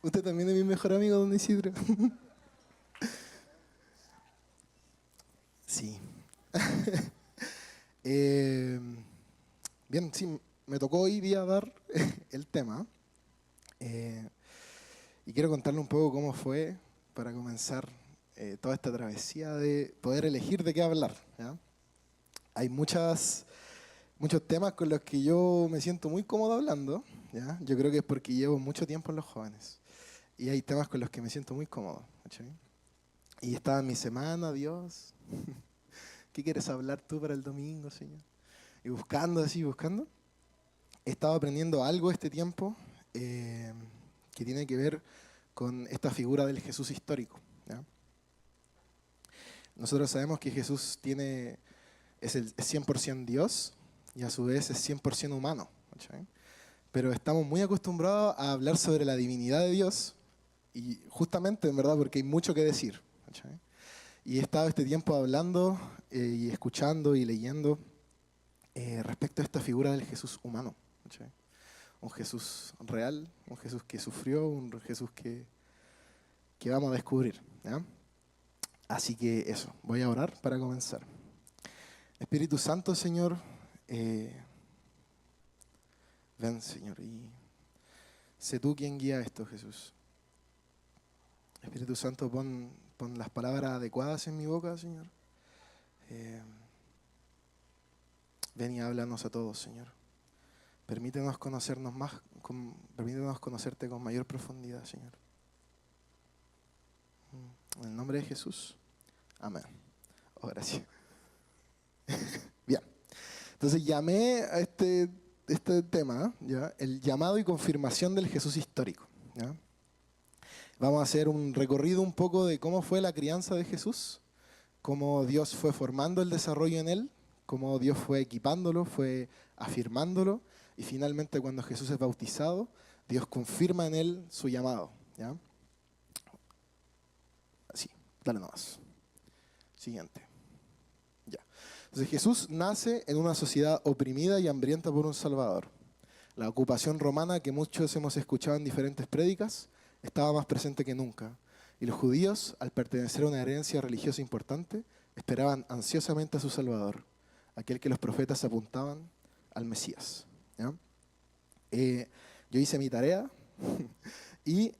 Usted también es mi mejor amigo, don Isidro. Sí. Eh, bien, sí, me tocó hoy día dar el tema. eh, y quiero contarle un poco cómo fue para comenzar toda esta travesía de poder elegir de qué hablar. ¿Ya? Hay muchos temas con los que yo me siento muy cómodo hablando. ¿Ya? Yo creo que es porque llevo mucho tiempo en los jóvenes. Y hay temas con los que me siento muy cómodo. ¿Cachai? Y estaba en mi semana, Dios. ¿Qué quieres hablar tú para el domingo, Señor? Y buscando así, buscando. He estado aprendiendo algo este tiempo que tiene que ver con esta figura del Jesús histórico. ¿Ya? Nosotros sabemos que Jesús es 100% Dios y a su vez es 100% humano. ¿Cachai? Pero estamos muy acostumbrados a hablar sobre la divinidad de Dios y justamente, en verdad, porque hay mucho que decir. ¿Cachai? Y he estado este tiempo hablando y escuchando y leyendo respecto a esta figura del Jesús humano. ¿Cachai? Un Jesús real, un Jesús que sufrió, un Jesús que vamos a descubrir. ¿Ya? Así que eso, voy a orar para comenzar. Espíritu Santo, Señor, ven, Señor, y sé tú quien guía esto, Jesús. Espíritu Santo, pon las palabras adecuadas en mi boca, Señor. Eh, ven y háblanos a todos, Señor. Permítenos conocernos más, permítenos conocerte con mayor profundidad, Señor. En el nombre de Jesús. Amén. Oh, gracias. Bien. Entonces llamé a este tema, ¿ya? El llamado y confirmación del Jesús histórico. ¿Ya? Vamos a hacer un recorrido un poco de cómo fue la crianza de Jesús, cómo Dios fue formando el desarrollo en él, cómo Dios fue equipándolo, fue afirmándolo, y finalmente cuando Jesús es bautizado, Dios confirma en él su llamado. ¿Ya? Así, dale nomás. Siguiente. Ya. Entonces Jesús nace en una sociedad oprimida y hambrienta por un Salvador. La ocupación romana que muchos hemos escuchado en diferentes prédicas estaba más presente que nunca. Y los judíos, al pertenecer a una herencia religiosa importante, esperaban ansiosamente a su Salvador, aquel que los profetas apuntaban al Mesías. ¿Ya? Yo hice mi tarea y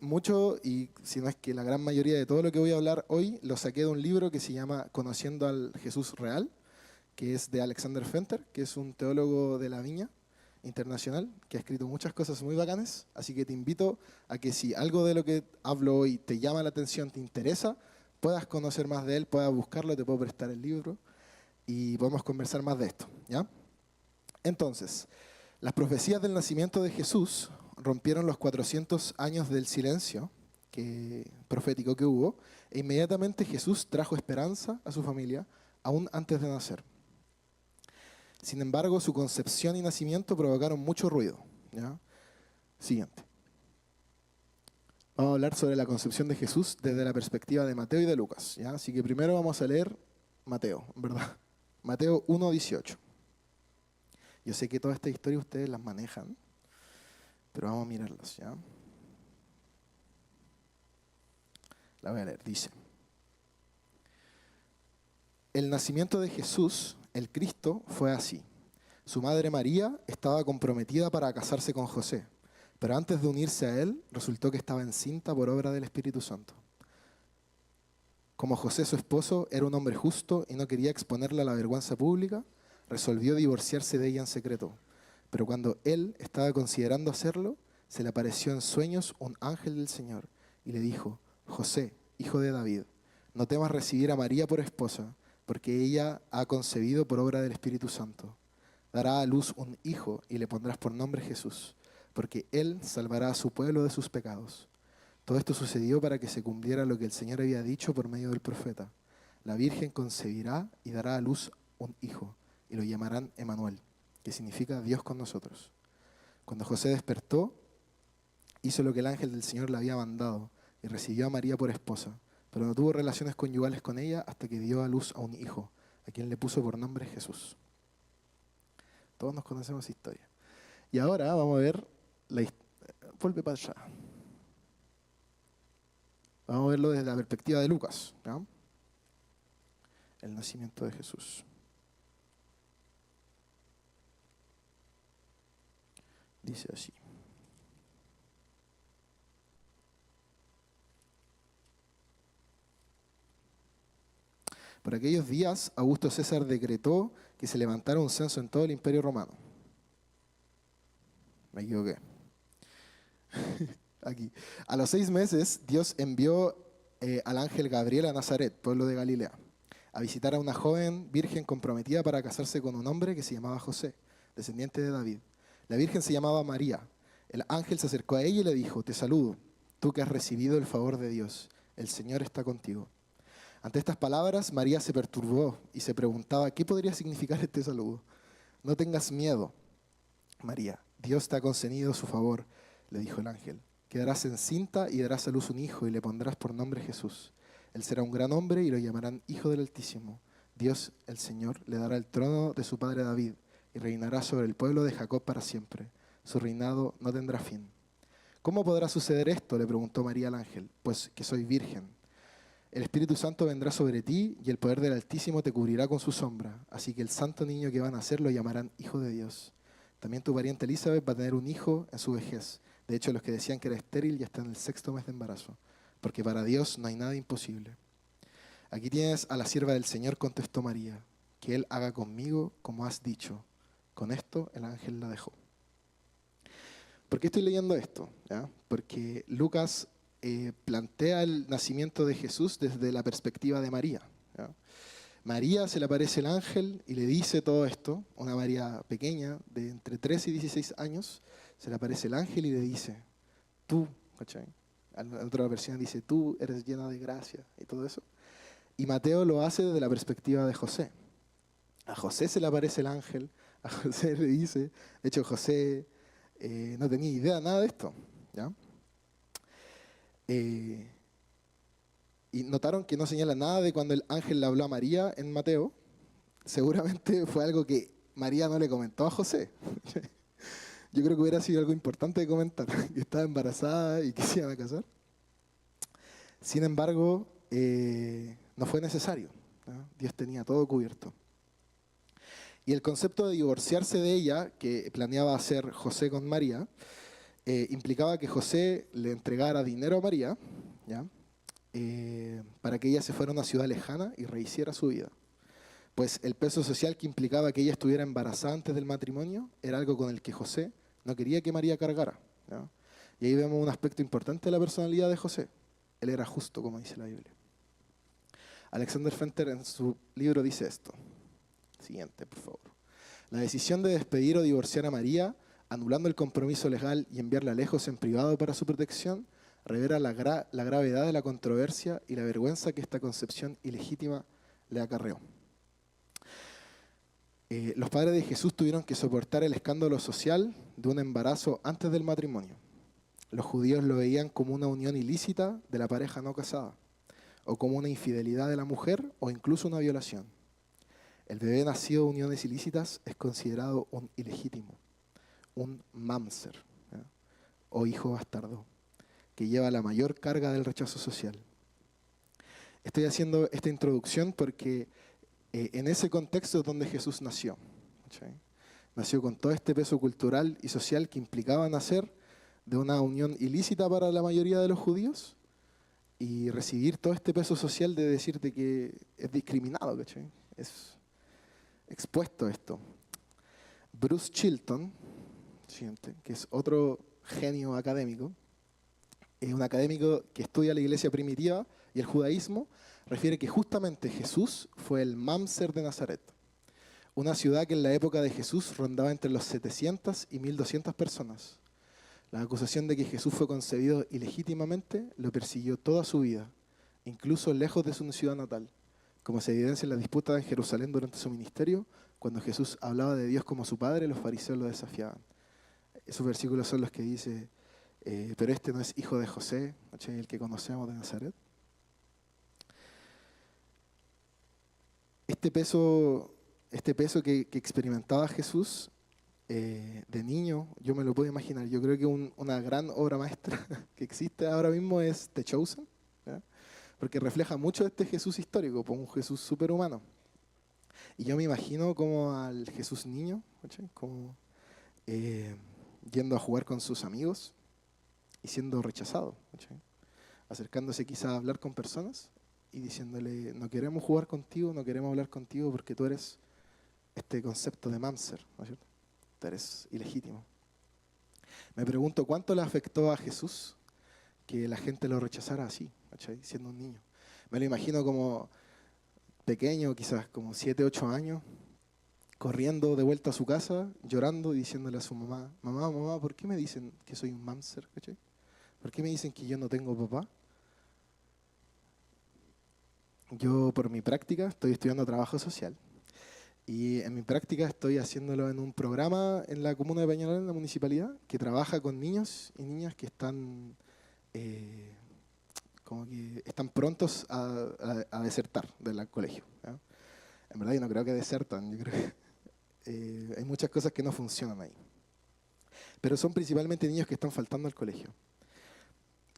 si no es que la gran mayoría de todo lo que voy a hablar hoy, lo saqué de un libro que se llama Conociendo al Jesús Real, que es de Alexander Fenter, que es un teólogo de la Viña internacional, que ha escrito muchas cosas muy bacanas, así que te invito a que si algo de lo que hablo hoy te llama la atención, te interesa, puedas conocer más de él, puedas buscarlo, te puedo prestar el libro y podemos conversar más de esto. ¿Ya? Entonces, las profecías del nacimiento de Jesús rompieron los 400 años del silencio profético que hubo, e inmediatamente Jesús trajo esperanza a su familia, aún antes de nacer. Sin embargo, su concepción y nacimiento provocaron mucho ruido. ¿Ya? Siguiente. Vamos a hablar sobre la concepción de Jesús desde la perspectiva de Mateo y de Lucas. ¿Ya? Así que primero vamos a leer Mateo, ¿verdad? Mateo 1:18. Yo sé que toda esta historia ustedes las manejan, pero vamos a mirarlas, ¿ya? La voy a leer, dice. El nacimiento de Jesús, el Cristo, fue así. Su madre María estaba comprometida para casarse con José, pero antes de unirse a él, resultó que estaba encinta por obra del Espíritu Santo. Como José, su esposo, era un hombre justo y no quería exponerla a la vergüenza pública, resolvió divorciarse de ella en secreto. Pero cuando él estaba considerando hacerlo, se le apareció en sueños un ángel del Señor y le dijo: José, hijo de David, no temas recibir a María por esposa, porque ella ha concebido por obra del Espíritu Santo. Dará a luz un hijo y le pondrás por nombre Jesús, porque él salvará a su pueblo de sus pecados. Todo esto sucedió para que se cumpliera lo que el Señor había dicho por medio del profeta. La Virgen concebirá y dará a luz un hijo, y lo llamarán Emmanuel, que significa Dios con nosotros. Cuando José despertó, hizo lo que el ángel del Señor le había mandado, y recibió a María por esposa, pero no tuvo relaciones conyugales con ella hasta que dio a luz a un hijo, a quien le puso por nombre Jesús. Todos nos conocemos esa historia. Y ahora vamos a ver vuelve para allá. Vamos a verlo desde la perspectiva de Lucas, ¿ya? El nacimiento de Jesús. Dice así. Por aquellos días, Augusto César decretó que se levantara un censo en todo el Imperio Romano. Me equivoqué. Aquí. A los 6 meses, Dios envió al ángel Gabriel a Nazaret, pueblo de Galilea, a visitar a una joven virgen comprometida para casarse con un hombre que se llamaba José, descendiente de David. La virgen se llamaba María. El ángel se acercó a ella y le dijo: te saludo, tú que has recibido el favor de Dios, el Señor está contigo. Ante estas palabras, María se perturbó y se preguntaba qué podría significar este saludo. No tengas miedo, María, Dios te ha concedido su favor, le dijo el ángel. Quedarás encinta y darás a luz un hijo y le pondrás por nombre Jesús. Él será un gran hombre y lo llamarán Hijo del Altísimo. Dios, el Señor, le dará el trono de su padre David y reinará sobre el pueblo de Jacob para siempre. Su reinado no tendrá fin. ¿Cómo podrá suceder esto?, le preguntó María al ángel. Pues que soy virgen. El Espíritu Santo vendrá sobre ti y el poder del Altísimo te cubrirá con su sombra. Así que el santo niño que va a nacer lo llamarán Hijo de Dios. También tu pariente Elizabeth va a tener un hijo en su vejez. De hecho, los que decían que era estéril ya están en el 6º mes de embarazo, porque para Dios no hay nada imposible. Aquí tienes a la sierva del Señor, contestó María, que Él haga conmigo como has dicho. Con esto el ángel la dejó. ¿Por qué estoy leyendo esto? ¿Ya? Porque Lucas plantea el nacimiento de Jesús desde la perspectiva de María. ¿Ya? María se le aparece el ángel y le dice todo esto, una María pequeña de entre 13 y 16 años, se le aparece el ángel y le dice, tú, ¿cachai? En otra versión dice, tú eres llena de gracia y todo eso. Y Mateo lo hace desde la perspectiva de José. A José se le aparece el ángel, a José le dice, de hecho José no tenía idea nada de esto, ¿ya? Y notaron que no señala nada de cuando el ángel le habló a María en Mateo. Seguramente fue algo que María no le comentó a José. Yo creo que hubiera sido algo importante de comentar, que estaba embarazada y que se iban a casar. Sin embargo, no fue necesario, ¿no? Dios tenía todo cubierto. Y el concepto de divorciarse de ella, que planeaba hacer José con María, implicaba que José le entregara dinero a María, ¿ya? Para que ella se fuera a una ciudad lejana y rehiciera su vida. Pues el peso social que implicaba que ella estuviera embarazada antes del matrimonio era algo con el que José no quería que María cargara, ¿ya? Y ahí vemos un aspecto importante de la personalidad de José. Él era justo, como dice la Biblia. Alexander Fenter en su libro dice esto. Siguiente, por favor. La decisión de despedir o divorciar a María, anulando el compromiso legal y enviarla lejos en privado para su protección, revela la gravedad de la controversia y la vergüenza que esta concepción ilegítima le acarreó. Los padres de Jesús tuvieron que soportar el escándalo social de un embarazo antes del matrimonio. Los judíos lo veían como una unión ilícita de la pareja no casada, o como una infidelidad de la mujer, o incluso una violación. El bebé nacido de uniones ilícitas es considerado un ilegítimo, un mamzer, ¿ya? O hijo bastardo, que lleva la mayor carga del rechazo social. Estoy haciendo esta introducción porque en ese contexto es donde Jesús nació. ¿Sí? Nació con todo este peso cultural y social que implicaba nacer de una unión ilícita para la mayoría de los judíos y recibir todo este peso social de decirte que es discriminado, ¿cachai? Es expuesto a esto. Bruce Chilton, siguiente, que es otro genio académico, es un académico que estudia la iglesia primitiva y el judaísmo, refiere que justamente Jesús fue el Mamzer de Nazaret, una ciudad que en la época de Jesús rondaba entre los 700 y 1200 personas. La acusación de que Jesús fue concebido ilegítimamente lo persiguió toda su vida, incluso lejos de su ciudad natal, como se evidencia en la disputa en Jerusalén durante su ministerio. Cuando Jesús hablaba de Dios como su Padre, los fariseos lo desafiaban. Esos versículos son los que dice, pero este no es hijo de José, ¿sí?, el que conocemos de Nazaret. Este peso que experimentaba Jesús de niño, yo me lo puedo imaginar. Yo creo que una gran obra maestra que existe ahora mismo es The Chosen, ¿ya? porque refleja mucho este Jesús histórico, pues un Jesús superhumano. Y yo me imagino como al Jesús niño, ¿cachai? Como yendo a jugar con sus amigos y siendo rechazado, ¿cachai? Acercándose quizá a hablar con personas y diciéndole, no queremos jugar contigo, no queremos hablar contigo porque tú eres este concepto de mamzer, ¿no es cierto? Tú eres ilegítimo. Me pregunto cuánto le afectó a Jesús que la gente lo rechazara así, ¿cachai? Siendo un niño. Me lo imagino como pequeño, quizás como 7, 8 años, corriendo de vuelta a su casa, llorando y diciéndole a su mamá, mamá, mamá, ¿por qué me dicen que soy un mamzer? ¿Cachai? ¿Por qué me dicen que yo no tengo papá? Yo por mi práctica estoy estudiando trabajo social y en mi práctica estoy haciéndolo en un programa en la comuna de Peñalolén, en la municipalidad, que trabaja con niños y niñas que están como que están prontos a desertar del colegio, ¿ya? En verdad yo no creo que desertan, yo creo que hay muchas cosas que no funcionan ahí. Pero son principalmente niños que están faltando al colegio.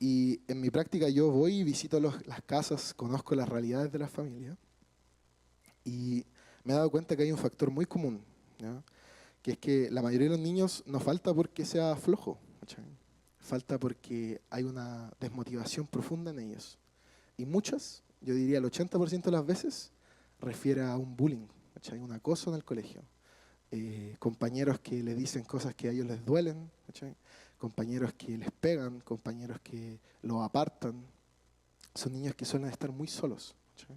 Y en mi práctica yo voy y visito las casas, conozco las realidades de las familias y me he dado cuenta que hay un factor muy común, ¿ya? Que es que la mayoría de los niños no falta porque sea flojo, ¿cachai? Falta porque hay una desmotivación profunda en ellos. Y muchas, yo diría el 80% de las veces, refiere a un bullying, ¿cachai? Un acoso en el colegio. Compañeros que le dicen cosas que a ellos les duelen, ¿cachai? Compañeros que les pegan, compañeros que los apartan. Son niños que suelen estar muy solos, ¿cachai?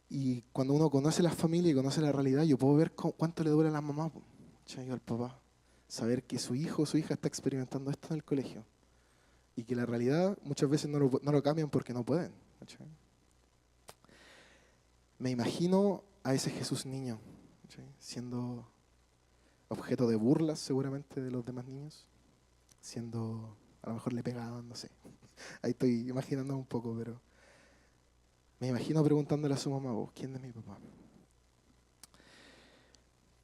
Y cuando uno conoce la familia y conoce la realidad, yo puedo ver cuánto le duele a la mamá, ¿cachai? O al papá. Saber que su hijo o su hija está experimentando esto en el colegio. Y que la realidad muchas veces no lo cambian porque no pueden, ¿cachai? Me imagino a ese Jesús niño, ¿cachai? Siendo objeto de burlas seguramente de los demás niños, siendo, a lo mejor le pegaban, no sé. Ahí estoy imaginando un poco, pero me imagino preguntándole a su mamá, ¿vos quién es mi papá?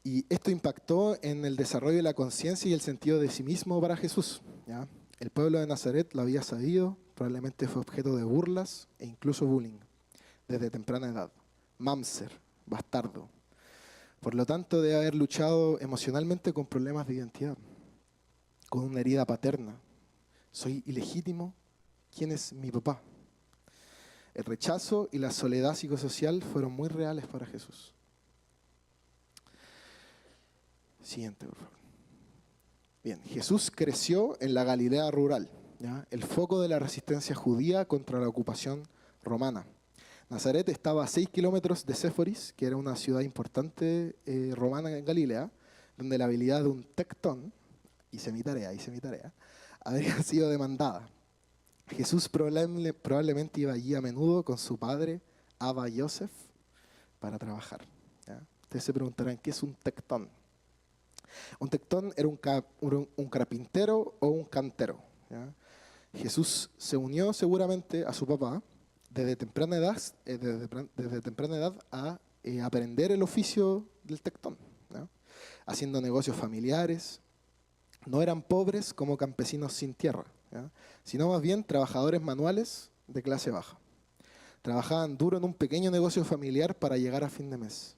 Y esto impactó en el desarrollo de la conciencia y el sentido de sí mismo para Jesús, ¿ya? El pueblo de Nazaret lo había sabido, probablemente fue objeto de burlas e incluso bullying desde temprana edad. Mamzer, bastardo. Por lo tanto, debe haber luchado emocionalmente con problemas de identidad, con una herida paterna. Soy ilegítimo, ¿quién es mi papá? El rechazo y la soledad psicosocial fueron muy reales para Jesús. Siguiente, por favor. Bien, Jesús creció en la Galilea rural, ¿ya? El foco de la resistencia judía contra la ocupación romana. Nazaret estaba a 6 kilómetros de Séforis, que era una ciudad importante romana en Galilea, donde la habilidad de un tectón, hice mi tarea, habría sido demandada. Jesús probablemente iba allí a menudo con su padre, Abba Yosef, para trabajar, ¿ya? Ustedes se preguntarán, ¿qué es un tectón? Un tectón era un carpintero o un cantero, ¿ya? Jesús se unió seguramente a su papá desde temprana edad a aprender el oficio del tectón, ¿no? Haciendo negocios familiares. No eran pobres como campesinos sin tierra, ¿ya? Sino más bien trabajadores manuales de clase baja. Trabajaban duro en un pequeño negocio familiar para llegar a fin de mes.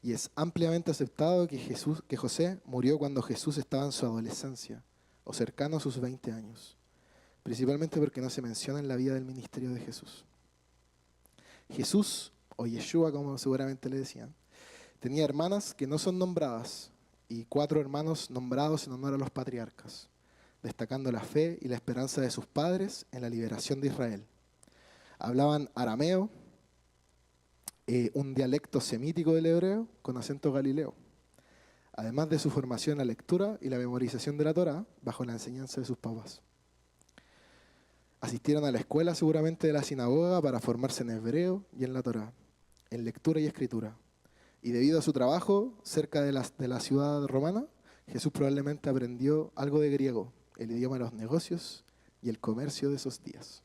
Y es ampliamente aceptado que José murió cuando Jesús estaba en su adolescencia o cercano a sus 20 años. Principalmente porque no se menciona en la vida del ministerio de Jesús. Jesús, o Yeshua como seguramente le decían, tenía hermanas que no son nombradas y 4 hermanos nombrados en honor a los patriarcas, destacando la fe y la esperanza de sus padres en la liberación de Israel. Hablaban arameo, un dialecto semítico del hebreo con acento galileo, además de su formación en la lectura y la memorización de la Torá bajo la enseñanza de sus papás. Asistieron a la escuela seguramente de la sinagoga para formarse en hebreo y en la Torá, en lectura y escritura. Y debido a su trabajo cerca de la ciudad romana, Jesús probablemente aprendió algo de griego, el idioma de los negocios y el comercio de esos días.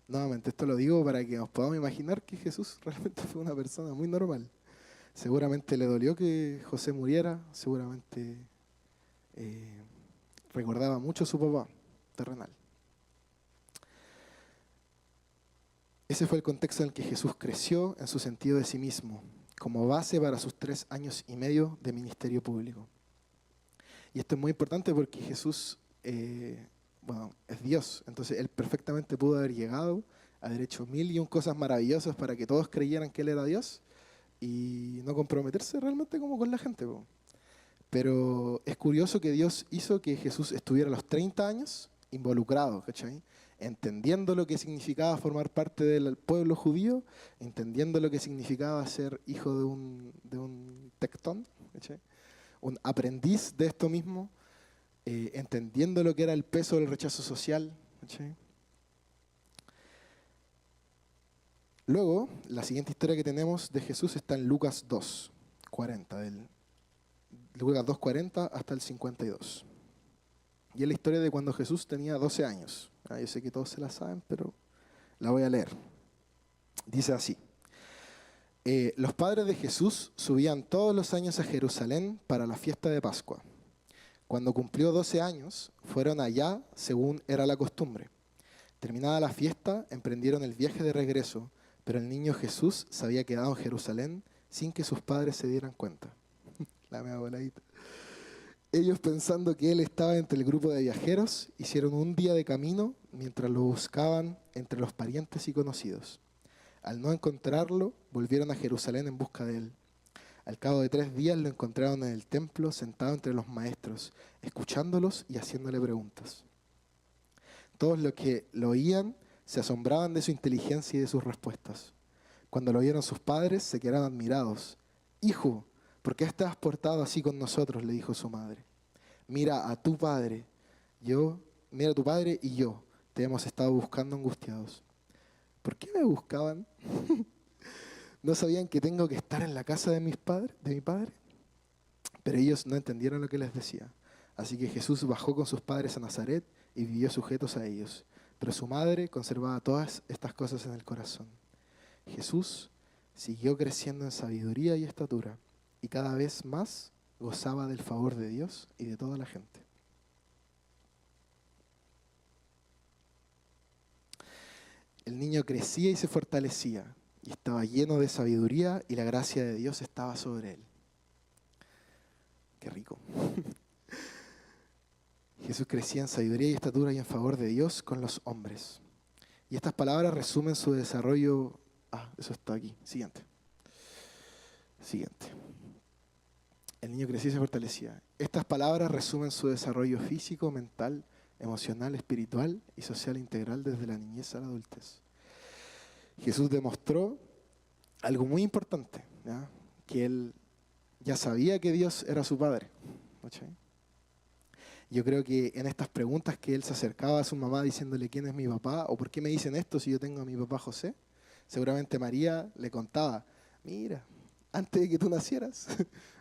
Nuevamente, esto lo digo para que nos podamos imaginar que Jesús realmente fue una persona muy normal. Seguramente le dolió que José muriera, seguramente recordaba mucho a su papá terrenal. Ese fue el contexto en el que Jesús creció en su sentido de sí mismo, como base para sus 3 años y medio de ministerio público. Y esto es muy importante porque Jesús, es Dios, entonces Él perfectamente pudo haber llegado, haber hecho 1001 cosas maravillosas para que todos creyeran que Él era Dios y no comprometerse realmente como con la gente. Pero es curioso que Dios hizo que Jesús estuviera a los 30 años involucrado, ¿cachai? Entendiendo lo que significaba formar parte del pueblo judío, entendiendo lo que significaba ser hijo de un tectón, ¿cachai? Un aprendiz de esto mismo, entendiendo lo que era el peso del rechazo social, ¿cachai? Luego, la siguiente historia que tenemos de Jesús está en Lucas 2:40, Lucas 2:40 hasta el 52. Y es la historia de cuando Jesús tenía 12 años. Yo sé que todos se la saben, pero la voy a leer. Dice así: los padres de Jesús subían todos los años a Jerusalén para la fiesta de Pascua. Cuando cumplió 12 años, fueron allá según era la costumbre. Terminada la fiesta, emprendieron el viaje de regreso, pero el niño Jesús se había quedado en Jerusalén sin que sus padres se dieran cuenta. La mea voladita. Ellos, pensando que él estaba entre el grupo de viajeros, hicieron un día de camino mientras lo buscaban entre los parientes y conocidos. Al no encontrarlo, volvieron a Jerusalén en busca de él. Al cabo de 3 días lo encontraron en el templo, sentado entre los maestros, escuchándolos y haciéndole preguntas. Todos los que lo oían se asombraban de su inteligencia y de sus respuestas. Cuando lo vieron sus padres, se quedaron admirados. «Hijo, ¿por qué estás portado así con nosotros?», le dijo su madre. Mira a tu padre y yo te hemos estado buscando angustiados». ¿Por qué me buscaban? ¿No sabían que tengo que estar en la casa de mi padre? Pero ellos no entendieron lo que les decía. Así que Jesús bajó con sus padres a Nazaret y vivió sujetos a ellos. Pero su madre conservaba todas estas cosas en el corazón. Jesús siguió creciendo en sabiduría y estatura, y cada vez más gozaba del favor de Dios y de toda la gente. El niño crecía y se fortalecía, y estaba lleno de sabiduría, y la gracia de Dios estaba sobre él. Qué rico. Jesús crecía en sabiduría y estatura y en favor de Dios con los hombres. Y estas palabras resumen su desarrollo. Eso está aquí. Siguiente. El niño crecía y se fortalecía. Estas palabras resumen su desarrollo físico, mental, emocional, espiritual y social integral desde la niñez a la adultez. Jesús demostró algo muy importante, ¿ya? Que él ya sabía que Dios era su Padre. ¿Sí? Yo creo que en estas preguntas que él se acercaba a su mamá diciéndole quién es mi papá o por qué me dicen esto si yo tengo a mi papá José, seguramente María le contaba: mira, antes de que tú nacieras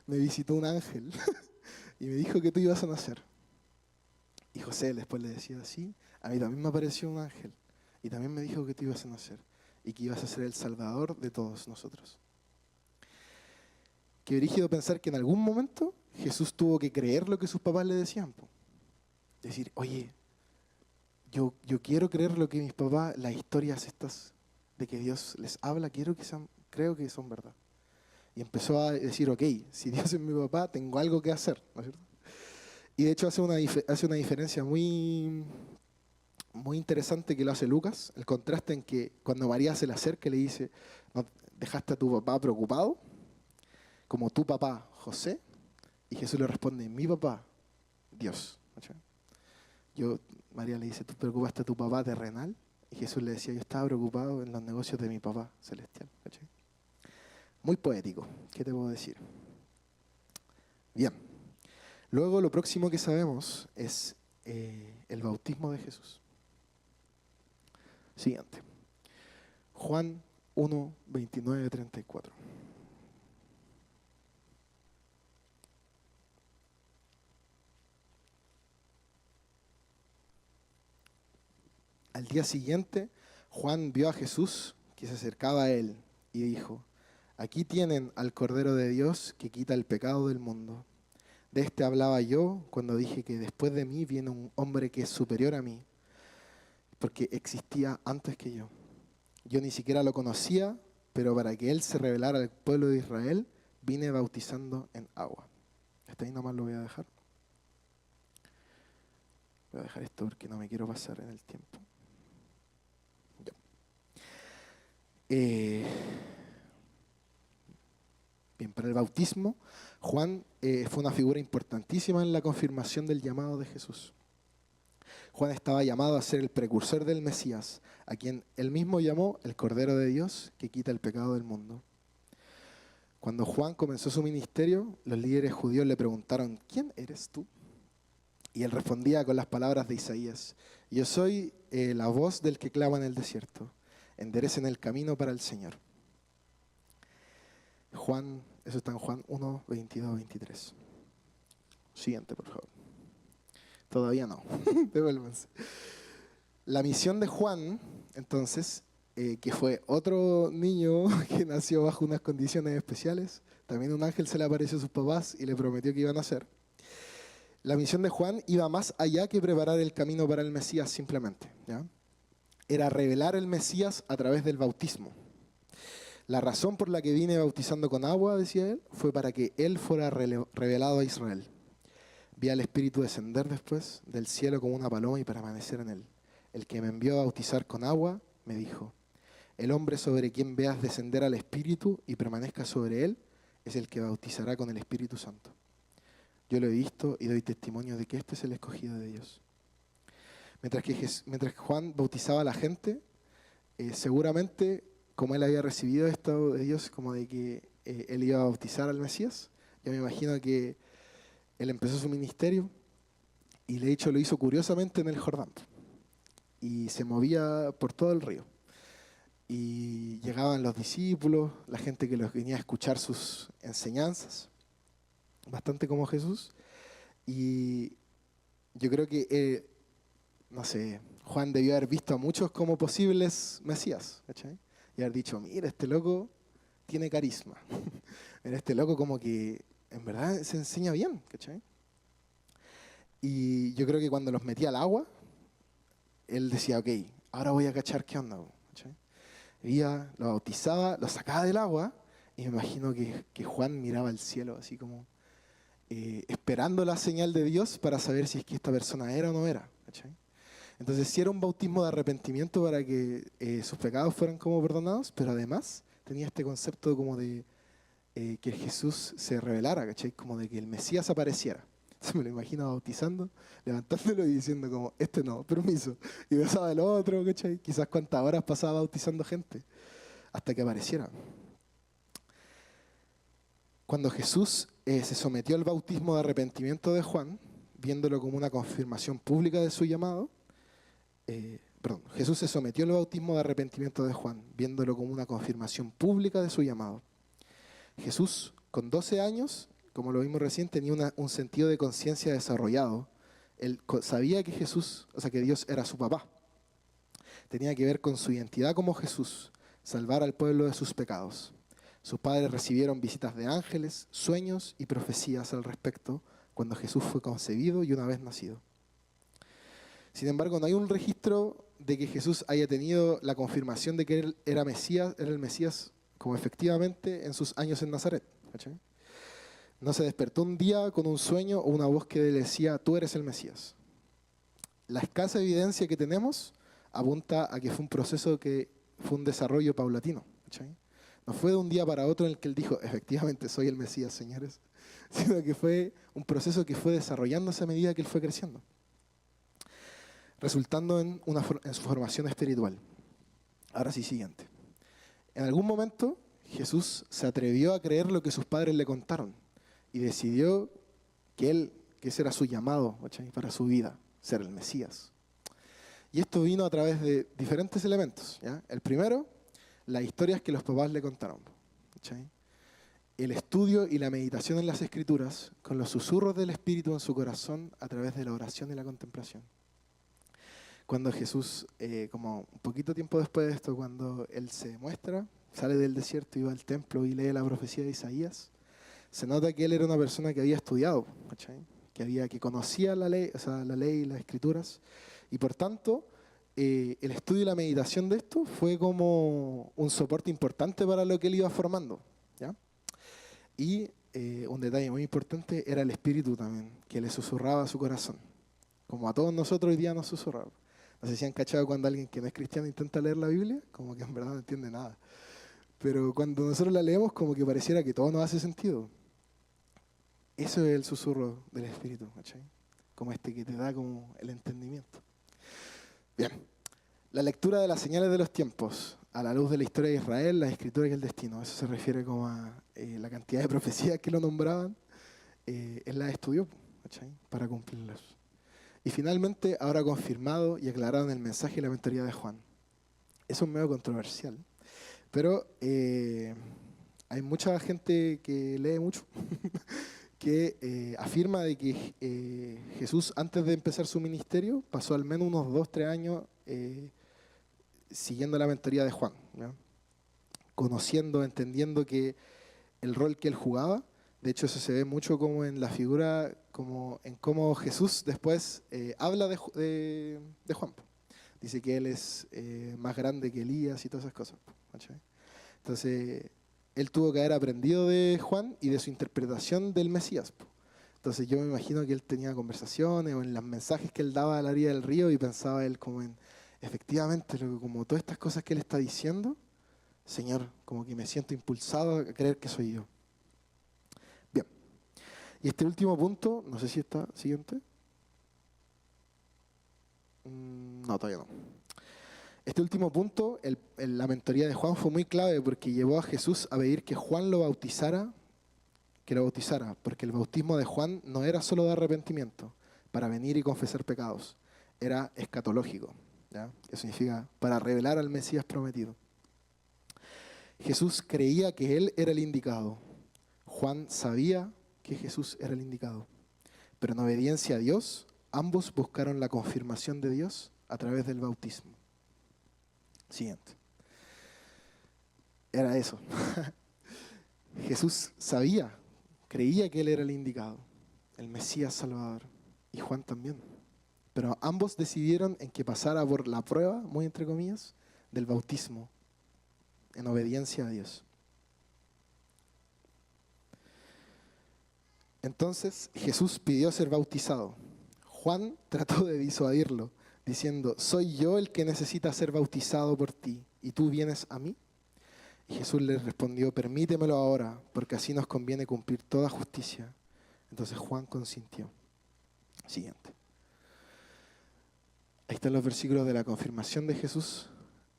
me visitó un ángel y me dijo que tú ibas a nacer. Y José después le decía: sí, a mí también me apareció un ángel y también me dijo que tú ibas a nacer y que ibas a ser el Salvador de todos nosotros. Qué brígido pensar que en algún momento Jesús tuvo que creer lo que sus papás le decían. Decir: oye, yo quiero creer lo que mis papás, las historias estas de que Dios les habla, creo que son verdad. Y empezó a decir: ok, si Dios es mi papá, tengo algo que hacer, ¿no es cierto? Y de hecho hace una diferencia muy, muy interesante que lo hace Lucas, el contraste en que cuando María se le acerca y le dice: ¿no dejaste a tu papá preocupado? Como tu papá José. Y Jesús le responde: mi papá, Dios. María le dice: ¿tú preocupaste a tu papá terrenal? Y Jesús le decía: yo estaba preocupado en los negocios de mi papá celestial. ¿Cachai? Muy poético, ¿qué te puedo decir? Bien. Luego lo próximo que sabemos es el bautismo de Jesús. Siguiente. Juan 1, 29, 34. Al día siguiente, Juan vio a Jesús que se acercaba a él y dijo: aquí tienen al Cordero de Dios que quita el pecado del mundo. De este hablaba yo cuando dije que después de mí viene un hombre que es superior a mí, porque existía antes que yo. Yo ni siquiera lo conocía, pero para que Él se revelara al pueblo de Israel, vine bautizando en agua. Hasta ahí nomás lo voy a dejar. Voy a dejar esto porque no me quiero pasar en el tiempo. Ya. Bien, para el bautismo, Juan fue una figura importantísima en la confirmación del llamado de Jesús. Juan estaba llamado a ser el precursor del Mesías, a quien él mismo llamó el Cordero de Dios que quita el pecado del mundo. Cuando Juan comenzó su ministerio, los líderes judíos le preguntaron, ¿quién eres tú? Y él respondía con las palabras de Isaías, yo soy la voz del que clama en el desierto, enderecen el camino para el Señor. Juan, eso está en Juan 1, 22, 23. Siguiente, por favor. Todavía no, devuélvanse. La misión de Juan, entonces, que fue otro niño que nació bajo unas condiciones especiales, también un ángel se le apareció a sus papás y le prometió que iban a hacer. La misión de Juan iba más allá que preparar el camino para el Mesías simplemente, ¿ya? Era revelar el Mesías a través del bautismo. La razón por la que vine bautizando con agua, decía él, fue para que él fuera revelado a Israel. Vi al Espíritu descender después del cielo como una paloma y permanecer en él. El que me envió a bautizar con agua me dijo, el hombre sobre quien veas descender al Espíritu y permanezca sobre él es el que bautizará con el Espíritu Santo. Yo lo he visto y doy testimonio de que este es el escogido de Dios. Mientras que Juan bautizaba a la gente, seguramente, como él había recibido esto de Dios, como de que él iba a bautizar al Mesías, yo me imagino que él empezó su ministerio y de hecho lo hizo curiosamente en el Jordán. Y se movía por todo el río. Y llegaban los discípulos, la gente que los venía a escuchar sus enseñanzas, bastante como Jesús. Y yo creo que, no sé, Juan debió haber visto a muchos como posibles Mesías, ¿cachai? Y haber dicho, mira, este loco tiene carisma. Mira, este loco como que en verdad se enseña bien, ¿cachai? Y yo creo que cuando los metía al agua, él decía, ok, ahora voy a cachar qué onda, ¿cachai? Iba, lo bautizaba, lo sacaba del agua, y me imagino que Juan miraba al cielo así como esperando la señal de Dios para saber si es que esta persona era o no era, ¿cachai? Entonces sí era un bautismo de arrepentimiento para que sus pecados fueran como perdonados, pero además tenía este concepto como de que Jesús se revelara, ¿cachai? Como de que el Mesías apareciera. Entonces me lo imagino bautizando, levantándolo y diciendo como, este no, permiso. Y besaba el otro, ¿cachai? Quizás cuántas horas pasaba bautizando gente hasta que apareciera. Cuando Jesús se sometió al bautismo de arrepentimiento de Juan, viéndolo como una confirmación pública de su llamado, Jesús se sometió al bautismo de arrepentimiento de Juan, viéndolo como una confirmación pública de su llamado. Jesús, con 12 años, como lo vimos recién, tenía un sentido de conciencia desarrollado. Él sabía que que Dios era su papá. Tenía que ver con su identidad como Jesús, salvar al pueblo de sus pecados. Sus padres recibieron visitas de ángeles, sueños y profecías al respecto cuando Jesús fue concebido y una vez nacido. Sin embargo, no hay un registro de que Jesús haya tenido la confirmación de que él era el Mesías como efectivamente en sus años en Nazaret, ¿cachai? No se despertó un día con un sueño o una voz que le decía, tú eres el Mesías. La escasa evidencia que tenemos apunta a que fue un proceso que fue un desarrollo paulatino, ¿cachai? No fue de un día para otro en el que él dijo, efectivamente soy el Mesías, señores, sino que fue un proceso que fue desarrollándose a medida que él fue creciendo, resultando en su formación espiritual. Ahora sí, siguiente. En algún momento Jesús se atrevió a creer lo que sus padres le contaron y decidió que ese era su llamado, ¿cachai? Para su vida, ser el Mesías. Y esto vino a través de diferentes elementos, ¿ya? El primero, las historias que los papás le contaron, ¿cachai? El estudio y la meditación en las Escrituras con los susurros del Espíritu en su corazón a través de la oración y la contemplación. Cuando Jesús, como un poquito tiempo después de esto, cuando Él se muestra, sale del desierto y va al templo y lee la profecía de Isaías, se nota que Él era una persona que había estudiado, ¿cachai? Que conocía la ley, o sea, la ley y las Escrituras, y por tanto el estudio y la meditación de esto fue como un soporte importante para lo que él iba formando, ¿ya? Y un detalle muy importante era el espíritu también, que le susurraba a su corazón, como a todos nosotros hoy día nos susurra. No sé si han cachado cuando alguien que no es cristiano intenta leer la Biblia, como que en verdad no entiende nada. Pero cuando nosotros la leemos, como que pareciera que todo nos hace sentido. Eso es el susurro del espíritu, ¿cachai? Como este que te da como el entendimiento. Bien, la lectura de las señales de los tiempos a la luz de la historia de Israel, las escrituras y el destino. Eso se refiere como a la cantidad de profecías que lo nombraban. Él las estudió, ¿cachai? Para cumplirlas. Y finalmente, ahora confirmado y aclarado en el mensaje y la mentoría de Juan. Eso es medio controversial, pero hay mucha gente que lee mucho que afirma de que Jesús, antes de empezar su ministerio, pasó al menos unos 2-3 años siguiendo la mentoría de Juan, ¿ya? Conociendo, entendiendo que el rol que él jugaba, de hecho eso se ve mucho como en la figura, como en cómo Jesús después habla de Juan. Dice que él es más grande que Elías y todas esas cosas, ¿cachai? Entonces, él tuvo que haber aprendido de Juan y de su interpretación del Mesías. Entonces yo me imagino que él tenía conversaciones o en los mensajes que él daba a la orilla del río y pensaba él como en, efectivamente, como todas estas cosas que él está diciendo, Señor, como que me siento impulsado a creer que soy yo. Bien, y este último punto, no sé si está siguiente. No, todavía no. Este último punto, la mentoría de Juan fue muy clave porque llevó a Jesús a pedir que Juan lo bautizara, porque el bautismo de Juan no era solo de arrepentimiento, para venir y confesar pecados, era escatológico, ¿ya? Que significa para revelar al Mesías prometido. Jesús creía que él era el indicado. Juan sabía que Jesús era el indicado. Pero en obediencia a Dios, ambos buscaron la confirmación de Dios a través del bautismo. Siguiente. Era eso. Jesús sabía, creía que él era el indicado, el Mesías Salvador, y Juan también. Pero ambos decidieron en que pasara por la prueba, muy entre comillas, del bautismo, en obediencia a Dios. Entonces Jesús pidió ser bautizado. Juan trató de disuadirlo, diciendo, ¿soy yo el que necesita ser bautizado por ti y tú vienes a mí? Y Jesús le respondió, permítemelo ahora, porque así nos conviene cumplir toda justicia. Entonces Juan consintió. Siguiente. Ahí están los versículos de la confirmación de Jesús,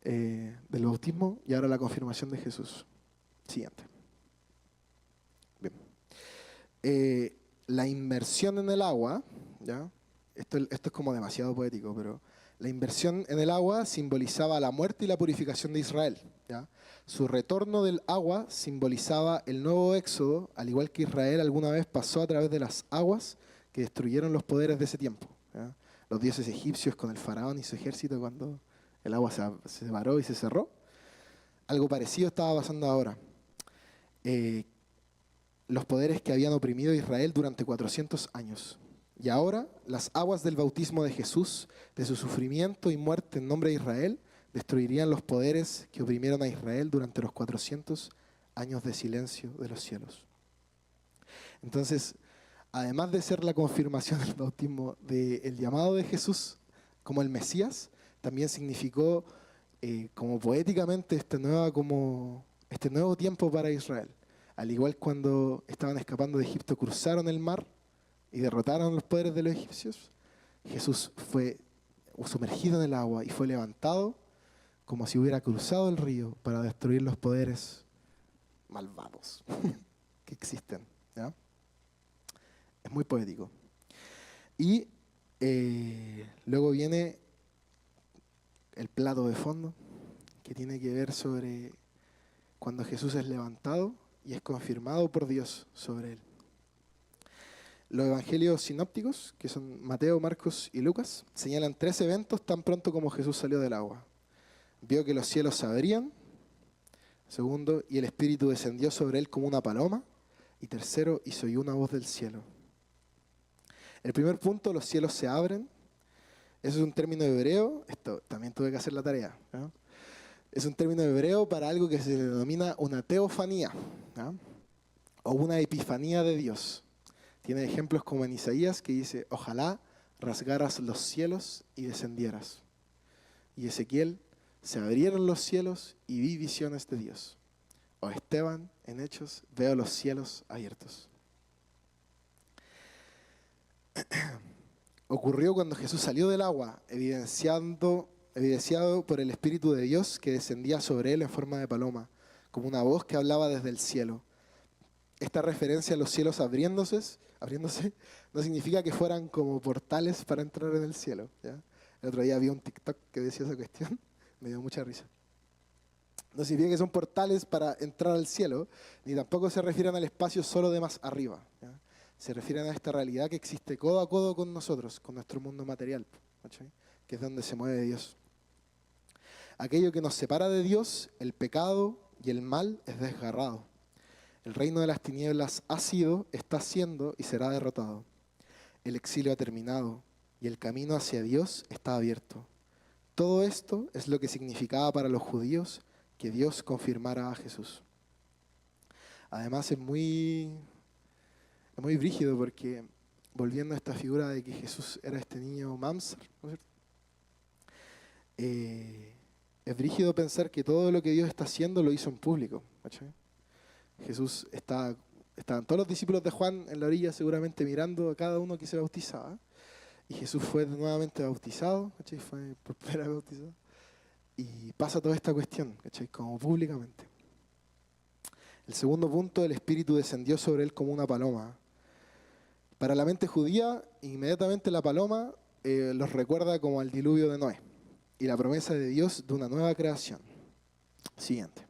del bautismo, y ahora la confirmación de Jesús. Siguiente. Bien. La inmersión en el agua, ¿ya? Esto es como demasiado poético, pero la inmersión en el agua simbolizaba la muerte y la purificación de Israel, ¿ya? Su retorno del agua simbolizaba el nuevo éxodo, al igual que Israel alguna vez pasó a través de las aguas que destruyeron los poderes de ese tiempo, ¿ya? Los dioses egipcios con el faraón y su ejército cuando el agua se separó y se cerró. Algo parecido estaba pasando ahora. Los poderes que habían oprimido a Israel durante 400 años. Y ahora las aguas del bautismo de Jesús, de su sufrimiento y muerte en nombre de Israel, destruirían los poderes que oprimieron a Israel durante los 400 años de silencio de los cielos. Entonces, además de ser la confirmación del bautismo del llamado de Jesús como el Mesías, también significó como poéticamente este nuevo tiempo para Israel. Al igual cuando estaban escapando de Egipto, cruzaron el mar y derrotaron los poderes de los egipcios, Jesús fue sumergido en el agua y fue levantado como si hubiera cruzado el río para destruir los poderes malvados que existen, ¿ya? Es muy poético. Y luego viene el plato de fondo, que tiene que ver sobre cuando Jesús es levantado y es confirmado por Dios sobre él. Los evangelios sinópticos, que son Mateo, Marcos y Lucas, señalan 3 eventos tan pronto como Jesús salió del agua. Vio que los cielos se abrían, segundo, y el Espíritu descendió sobre él como una paloma, y tercero, y se oyó una voz del cielo. El primer punto, los cielos se abren, Eso es un término hebreo, esto también tuve que hacer la tarea, ¿no? Es un término hebreo para algo que se denomina una teofanía, ¿no? O una epifanía de Dios. Tiene ejemplos como en Isaías que dice, ojalá rasgaras los cielos y descendieras. Y Ezequiel, se abrieron los cielos y vi visiones de Dios. O Esteban, en Hechos, veo los cielos abiertos. Ocurrió cuando Jesús salió del agua, evidenciado por el Espíritu de Dios que descendía sobre él en forma de paloma, como una voz que hablaba desde el cielo. Esta referencia a los cielos abriéndose no significa que fueran como portales para entrar en el cielo, ¿ya? El otro día vi un TikTok que decía esa cuestión, me dio mucha risa. No significa que son portales para entrar al cielo, ni tampoco se refieren al espacio solo de más arriba, ¿ya? Se refieren a esta realidad que existe codo a codo con nosotros, con nuestro mundo material, ¿cachai? Que es donde se mueve Dios. Aquello que nos separa de Dios, el pecado y el mal, es desgarrado. El reino de las tinieblas ha sido, está siendo y será derrotado. El exilio ha terminado y el camino hacia Dios está abierto. Todo esto es lo que significaba para los judíos que Dios confirmara a Jesús. Además es muy brígido porque, volviendo a esta figura de que Jesús era este niño mamzer, ¿no es cierto? Es brígido pensar que todo lo que Dios está haciendo lo hizo en público, ¿cachai? Jesús estaban todos los discípulos de Juan en la orilla seguramente mirando a cada uno que se bautizaba. Y Jesús fue nuevamente bautizado, ¿cachai? Fue por primera vez bautizado. Y pasa toda esta cuestión, ¿cachai? Como públicamente. El segundo punto, el Espíritu descendió sobre él como una paloma. Para la mente judía, inmediatamente la paloma los recuerda como al diluvio de Noé y la promesa de Dios de una nueva creación. Siguiente.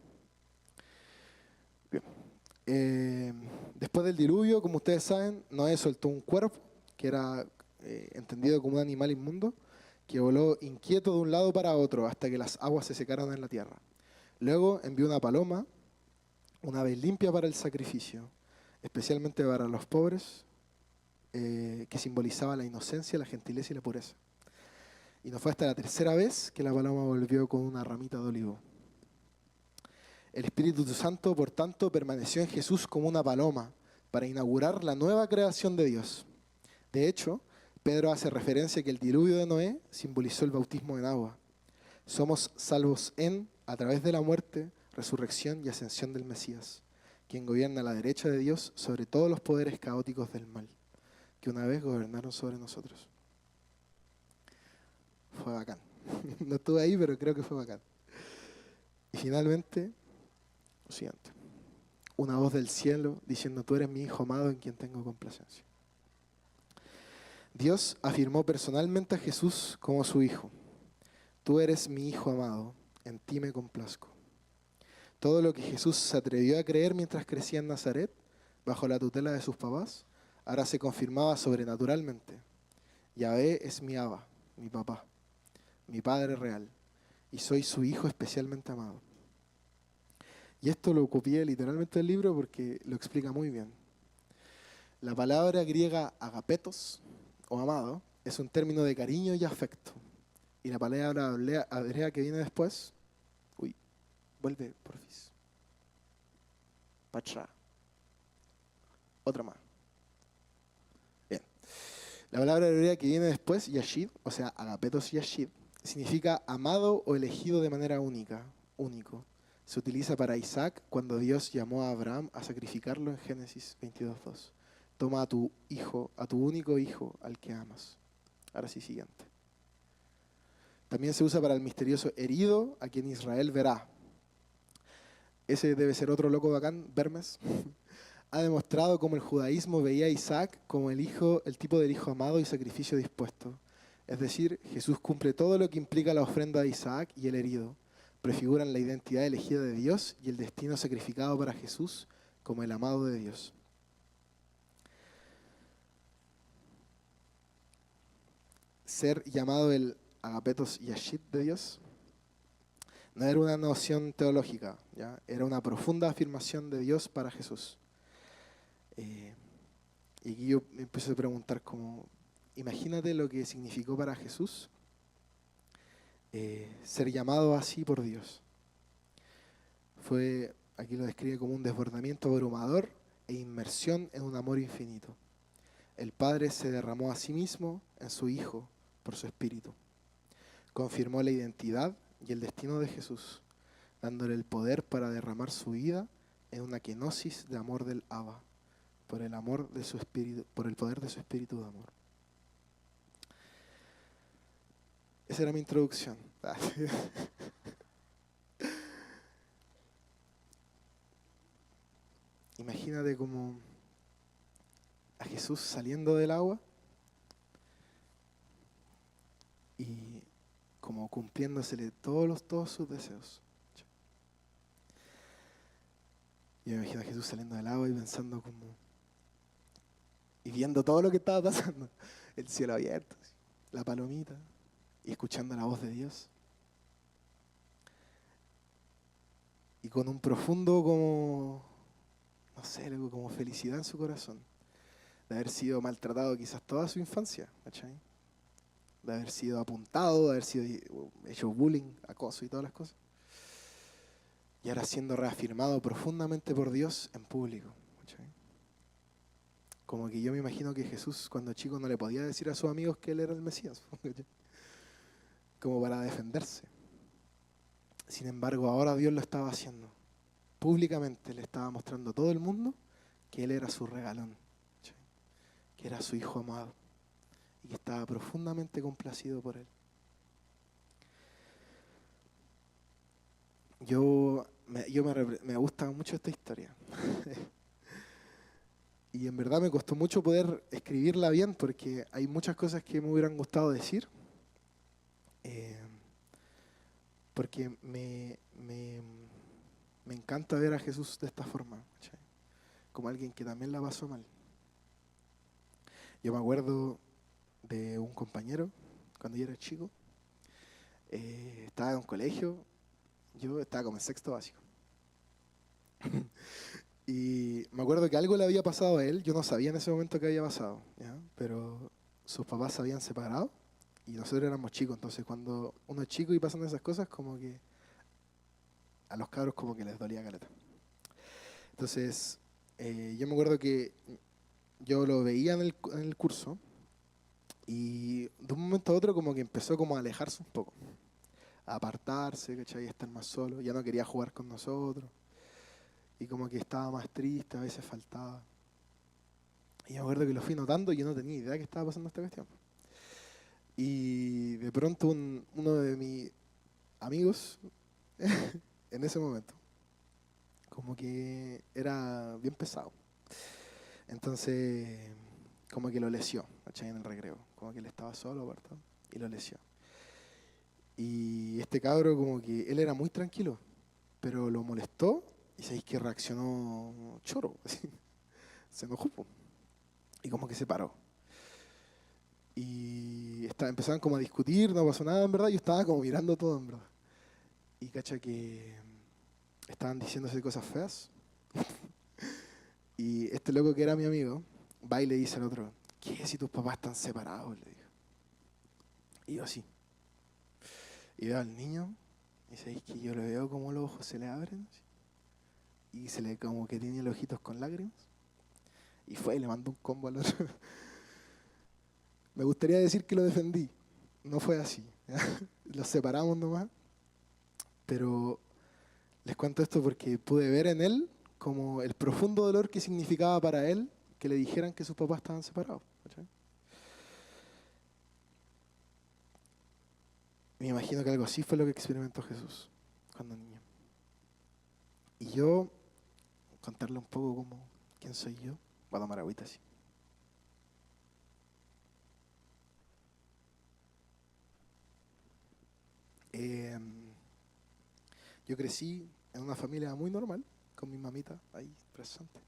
Después del diluvio, como ustedes saben, Noé soltó un cuervo que era entendido como un animal inmundo que voló inquieto de un lado para otro hasta que las aguas se secaron en la tierra. Luego envió una paloma, una ave limpia para el sacrificio, especialmente para los pobres, que simbolizaba la inocencia, la gentileza y la pureza. Y no fue hasta la tercera vez que la paloma volvió con una ramita de olivo. El Espíritu Santo, por tanto, permaneció en Jesús como una paloma para inaugurar la nueva creación de Dios. De hecho, Pedro hace referencia a que el diluvio de Noé simbolizó el bautismo en agua. Somos salvos a través de la muerte, resurrección y ascensión del Mesías, quien gobierna a la derecha de Dios sobre todos los poderes caóticos del mal, que una vez gobernaron sobre nosotros. Fue bacán. No estuve ahí, pero creo que fue bacán. Y finalmente, lo siguiente. Una voz del cielo diciendo, tú eres mi Hijo amado en quien tengo complacencia. Dios afirmó personalmente a Jesús como su Hijo. Tú eres mi Hijo amado, en ti me complazco. Todo lo que Jesús se atrevió a creer mientras crecía en Nazaret, bajo la tutela de sus papás, ahora se confirmaba sobrenaturalmente. Yahvé es mi Abba, mi papá, mi Padre real, y soy su Hijo especialmente amado. Y esto lo copié literalmente del libro porque lo explica muy bien. La palabra griega agapetos, o amado, es un término de cariño y afecto. Y la palabra hebrea que viene después, vuelve, porfis. Pachra. Otra más. Bien. La palabra hebrea que viene después, yashid, o sea, agapetos yashid, significa amado o elegido de manera única, único. Se utiliza para Isaac cuando Dios llamó a Abraham a sacrificarlo en Génesis 22:2. Toma a tu hijo, a tu único hijo, al que amas. Ahora sí, siguiente. También se usa para el misterioso herido, a quien Israel verá. Ese debe ser otro loco bacán, Bermes. Ha demostrado cómo el judaísmo veía a Isaac como el tipo del hijo amado y sacrificio dispuesto. Es decir, Jesús cumple todo lo que implica la ofrenda de Isaac y el herido. Prefiguran la identidad elegida de Dios y el destino sacrificado para Jesús como el amado de Dios. Ser llamado el agapetos yashid de Dios no era una noción teológica, ¿ya? Era una profunda afirmación de Dios para Jesús. Y aquí yo me empecé a preguntar como, imagínate lo que significó para Jesús ser llamado así por Dios. Aquí lo describe como un desbordamiento abrumador e inmersión en un amor infinito. El Padre se derramó a sí mismo en su Hijo por su Espíritu. Confirmó la identidad y el destino de Jesús, dándole el poder para derramar su vida en una kenosis de amor del Abba, por el amor de su Espíritu, por el poder de su Espíritu de amor. Esa era mi introducción. Imagínate como a Jesús saliendo del agua y como cumpliéndosele todos sus deseos. Yo me imagino a Jesús saliendo del agua y pensando como, y viendo todo lo que estaba pasando, el cielo abierto, la palomita, y escuchando la voz de Dios. Y con un profundo como, no sé, algo como felicidad en su corazón, de haber sido maltratado quizás toda su infancia, ¿cachai? De haber sido apuntado, de haber sido hecho bullying, acoso y todas las cosas. Y ahora siendo reafirmado profundamente por Dios en público, ¿cachai? Como que yo me imagino que Jesús cuando chico no le podía decir a sus amigos que él era el Mesías, ¿cachai? Como para defenderse. Sin embargo, ahora Dios lo estaba haciendo. Públicamente le estaba mostrando a todo el mundo que él era su regalón, ¿cachai? Que era su hijo amado y que estaba profundamente complacido por él. Me gusta mucho esta historia. Y en verdad me costó mucho poder escribirla bien porque hay muchas cosas que me hubieran gustado decir. Porque me encanta ver a Jesús de esta forma, ¿cachai? Como alguien que también la pasó mal. Yo me acuerdo de un compañero cuando yo era chico. Estaba en un colegio, yo estaba como en sexto básico. Y me acuerdo que algo le había pasado a él, yo no sabía en ese momento qué había pasado, ¿ya? Pero sus papás se habían separado y nosotros éramos chicos, entonces cuando uno es chico y pasan esas cosas, como que a los cabros como que les dolía caleta. Entonces, yo me acuerdo que yo lo veía en el curso y de un momento a otro como que empezó como a alejarse un poco, a apartarse, ¿cachai? A estar más solo, ya no quería jugar con nosotros y como que estaba más triste, a veces faltaba. Y yo me acuerdo que lo fui notando y yo no tenía idea que estaba pasando esta cuestión. Y de pronto uno de mis amigos, en ese momento, como que era bien pesado. Entonces, como que lo lesió, ¿cachai? En el recreo. Como que él estaba solo, ¿verdad? Y lo lesió. Y este cabro, como que él era muy tranquilo, pero lo molestó y sabéis que reaccionó choro, así. Se enojó, po, y como que se paró. Y empezaban como a discutir, no pasó nada en verdad, yo estaba como mirando todo en verdad. Y cacha que estaban diciéndose cosas feas. Y este loco que era mi amigo, va y le dice al otro, ¿qué si tus papás están separados? Le dijo. Y yo así. Y veo al niño, y sabéis que yo le veo como los ojos se le abren, así, y se le como que tiene los ojitos con lágrimas. Y fue y le mandó un combo al otro. Me gustaría decir que lo defendí. No fue así. Los separamos nomás. Pero les cuento esto porque pude ver en él como el profundo dolor que significaba para él que le dijeran que sus papás estaban separados, ¿cachai? Me imagino que algo así fue lo que experimentó Jesús cuando niño. Y yo, contarle un poco como quién soy yo, voy a tomar agüita así. Eh, yo crecí en una familia muy normal, con mi mamita ahí presente,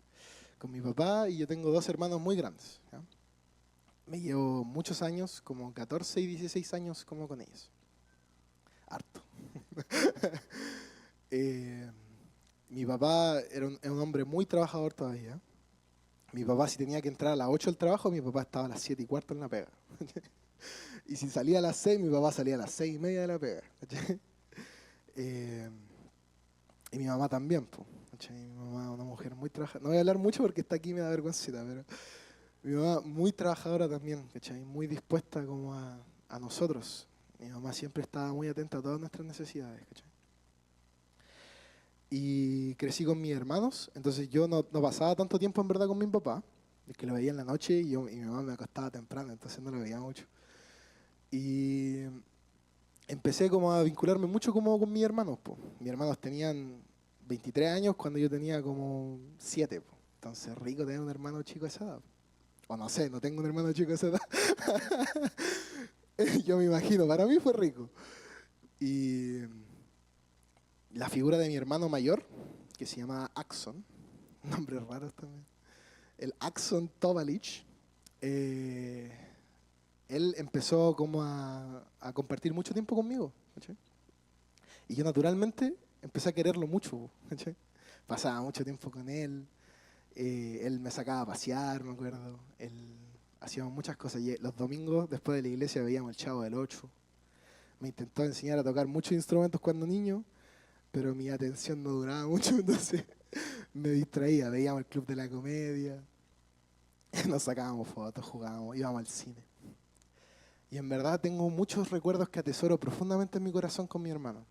con mi papá, y yo tengo dos hermanos muy grandes, ¿ya? Me llevo muchos años, como 14 y 16 años como con ellos. Harto. Eh, Mi papá era un hombre muy trabajador todavía. Mi papá si tenía que entrar a las 8 del trabajo, mi papá estaba a las 7 y cuarto en la pega. Y si salía a las 6, mi papá salía a las 6:30 de la pega, ¿cachai? Eh, y mi mamá también, po, ¿cachai? Mi mamá es una mujer muy trabajadora. No voy a hablar mucho porque está aquí y me da vergüencita, pero mi mamá muy trabajadora también, ¿cachai? Muy dispuesta como a nosotros. Mi mamá siempre estaba muy atenta a todas nuestras necesidades, ¿cachai? Y crecí con mis hermanos, entonces yo no pasaba tanto tiempo en verdad con mi papá, es que lo veía en la noche y mi mamá me acostaba temprano, entonces no lo veía mucho. Y empecé como a vincularme mucho como con mis hermanos, po. Mis hermanos tenían 23 años cuando yo tenía como 7, po. Entonces rico tener un hermano chico a esa edad. O no sé, no tengo un hermano chico a esa edad. Yo me imagino, para mí fue rico. Y la figura de mi hermano mayor, que se llama Axon, nombres raros también, el Axon Tovalich, él empezó como a compartir mucho tiempo conmigo, ¿cachai? Y yo naturalmente empecé a quererlo mucho, ¿cachai? Pasaba mucho tiempo con él, él me sacaba a pasear, me acuerdo, hacíamos muchas cosas. Y los domingos, después de la iglesia, veíamos el Chavo del Ocho. Me intentó enseñar a tocar muchos instrumentos cuando niño, pero mi atención no duraba mucho, entonces me distraía. Veíamos el Club de la Comedia, nos sacábamos fotos, jugábamos, íbamos al cine. Y en verdad tengo muchos recuerdos que atesoro profundamente en mi corazón con mi hermano.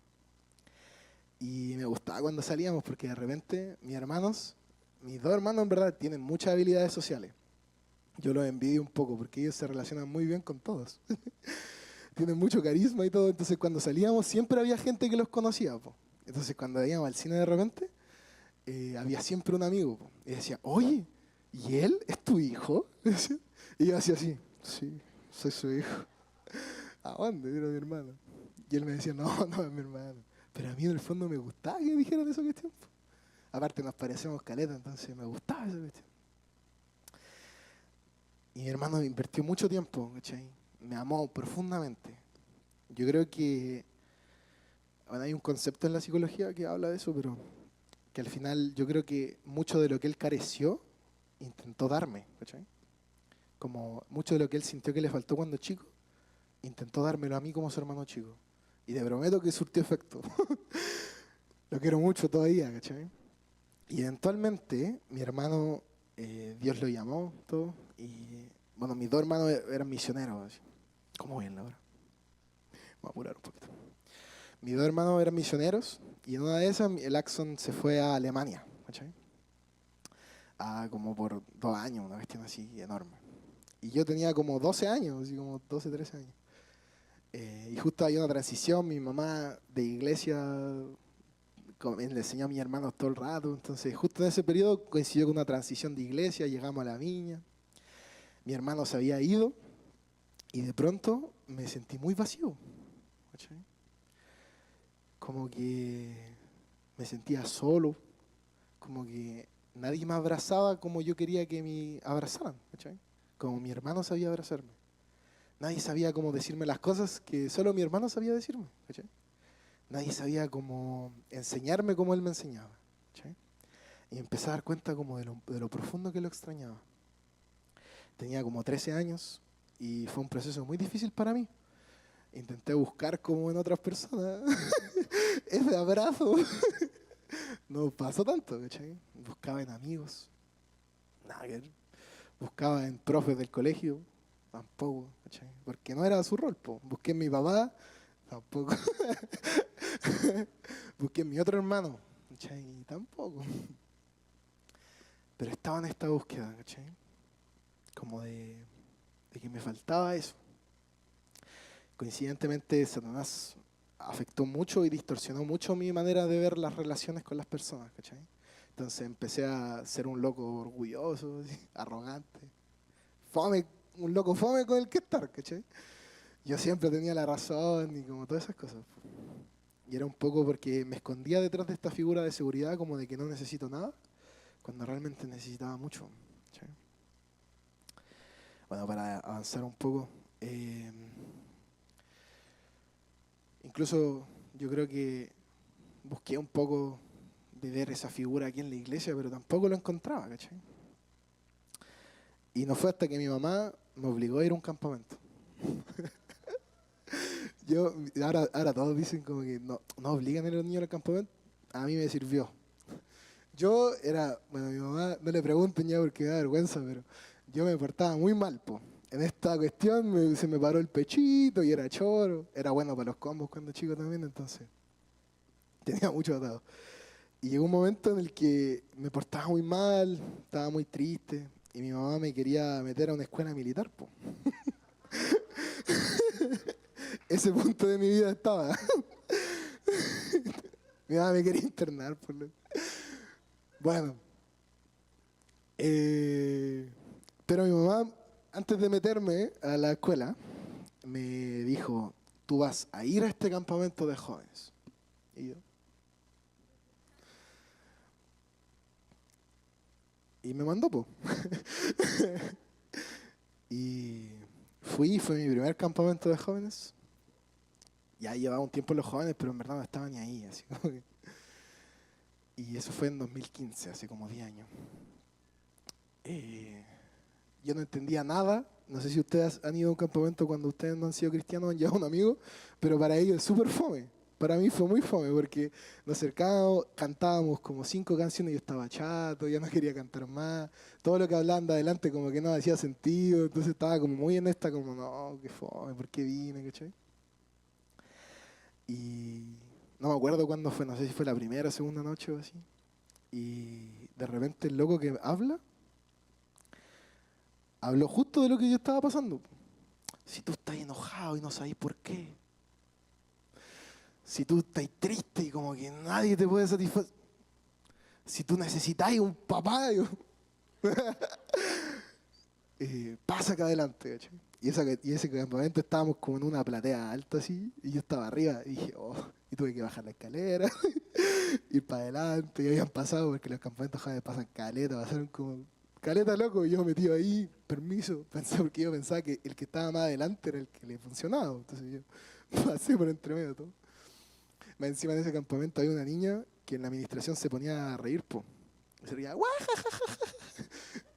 Y me gustaba cuando salíamos porque de repente mis dos hermanos en verdad tienen muchas habilidades sociales. Yo los envidio un poco porque ellos se relacionan muy bien con todos. Tienen mucho carisma y todo, entonces cuando salíamos siempre había gente que los conocía, po. Entonces cuando íbamos al cine de repente, había siempre un amigo, po. Y decía, oye, ¿y él es tu hijo? Y yo hacía así, sí, soy su hijo. ¿A dónde? Era mi hermano. Y él me decía, no, no es mi hermano. Pero a mí en el fondo me gustaba que me dijeran esa cuestión, po. Aparte nos parecemos caleta, entonces me gustaba esa cuestión. Y mi hermano invirtió mucho tiempo, ¿cachai? Me amó profundamente. Yo creo que, bueno, hay un concepto en la psicología que habla de eso, pero que al final yo creo que mucho de lo que él careció, intentó darme, ¿cachai? Como mucho de lo que él sintió que le faltó cuando chico, intentó dármelo a mí como su hermano chico. Y te prometo que surtió efecto. Lo quiero mucho todavía, ¿cachai? Y eventualmente mi hermano, Dios lo llamó, todo, y bueno, mis dos hermanos eran misioneros, así. ¿Cómo voy en la hora? Voy a apurar un poquito. Mis dos hermanos eran misioneros y en una de esas el Axon se fue a Alemania, ¿cachai? Como por 2 años, una cuestión así enorme. Y yo tenía como 12 años, así como 12, 13 años. Y justo había una transición, mi mamá de iglesia le enseñó a mis hermanos todo el rato, entonces justo en ese periodo coincidió con una transición de iglesia, llegamos a la viña, mi hermano se había ido y de pronto me sentí muy vacío, ¿cachai? Como que me sentía solo, como que nadie me abrazaba como yo quería que me abrazaran, ¿cachai? Como mi hermano sabía abrazarme. Nadie sabía cómo decirme las cosas que solo mi hermano sabía decirme, ¿cachai? Nadie sabía cómo enseñarme como él me enseñaba, ¿cachai? Y empecé a dar cuenta como de lo profundo que lo extrañaba. Tenía como 13 años y fue un proceso muy difícil para mí. Intenté buscar como en otras personas ese abrazo. No pasó tanto, ¿cachai? Buscaba en amigos, nada que ver. Buscaba en profes del colegio, tampoco, ¿cachai? Porque no era su rol, po. Busqué en mi papá, tampoco. Busqué en mi otro hermano, ¿cachai? Tampoco. Pero estaba en esta búsqueda, ¿cachai? Como de que me faltaba eso. Coincidentemente, Satanás afectó mucho y distorsionó mucho mi manera de ver las relaciones con las personas, ¿cachai? Entonces empecé a ser un loco orgulloso, así, arrogante, fome, un loco fome con el que estar, ¿cachai? Yo siempre tenía la razón y como todas esas cosas. Y era un poco porque me escondía detrás de esta figura de seguridad como de que no necesito nada, cuando realmente necesitaba mucho, ¿cachai? Bueno, para avanzar un poco, incluso yo creo que busqué un poco de ver esa figura aquí en la iglesia, pero tampoco lo encontraba, ¿cachai? Y no fue hasta que mi mamá me obligó a ir a un campamento. Ahora todos dicen como que no obligan a los niños al campamento. A mí me sirvió. Bueno, a mi mamá no le pregunten ya porque me da vergüenza, pero yo me portaba muy mal, po. En esta cuestión se me paró el pechito y era choro. Era bueno para los combos cuando chico también, entonces tenía mucho atado. Y llegó un momento en el que me portaba muy mal, estaba muy triste, y mi mamá me quería meter a una escuela militar, po. Ese punto de mi vida estaba. Mi mamá me quería internar, por lo... Bueno, pero mi mamá, antes de meterme a la escuela, me dijo, tú vas a ir a este campamento de jóvenes. Y yo, y me mandó, po. Y fue mi primer campamento de jóvenes. Ya llevaba un tiempo en los jóvenes, pero en verdad no estaba ni ahí. Así como que... Y eso fue en 2015, hace como 10 años. Yo no entendía nada. No sé si ustedes han ido a un campamento cuando ustedes no han sido cristianos, han llevado a un amigo, pero para ellos es súper fome. Para mí fue muy fome porque nos acercábamos, cantábamos como 5 canciones y yo estaba chato, ya no quería cantar más. Todo lo que hablaban de adelante como que no hacía sentido, entonces estaba como muy en esta como, no, qué fome, ¿por qué vine? ¿Cachai? Y no me acuerdo cuándo fue, no sé si fue la primera o segunda noche o así. Y de repente el loco que habló justo de lo que yo estaba pasando. Si tú estás enojado y no sabes por qué. Si tú estás triste y como que nadie te puede satisfacer. Si tú necesitáis un papá, pasa acá adelante, ¿cachai? Y ese campamento estábamos como en una platea alta así, y yo estaba arriba y dije, oh, y tuve que bajar la escalera, ir para adelante, y habían pasado, porque los campamentos jóvenes pasan caleta, pasaron como caleta loco, y yo metido ahí, permiso, pensé, porque yo pensaba que el que estaba más adelante era el que le funcionaba, entonces yo pasé por entre medio de todo. Más encima de ese campamento había una niña que en la administración se ponía a reír, po. Y se reía, ¡guau!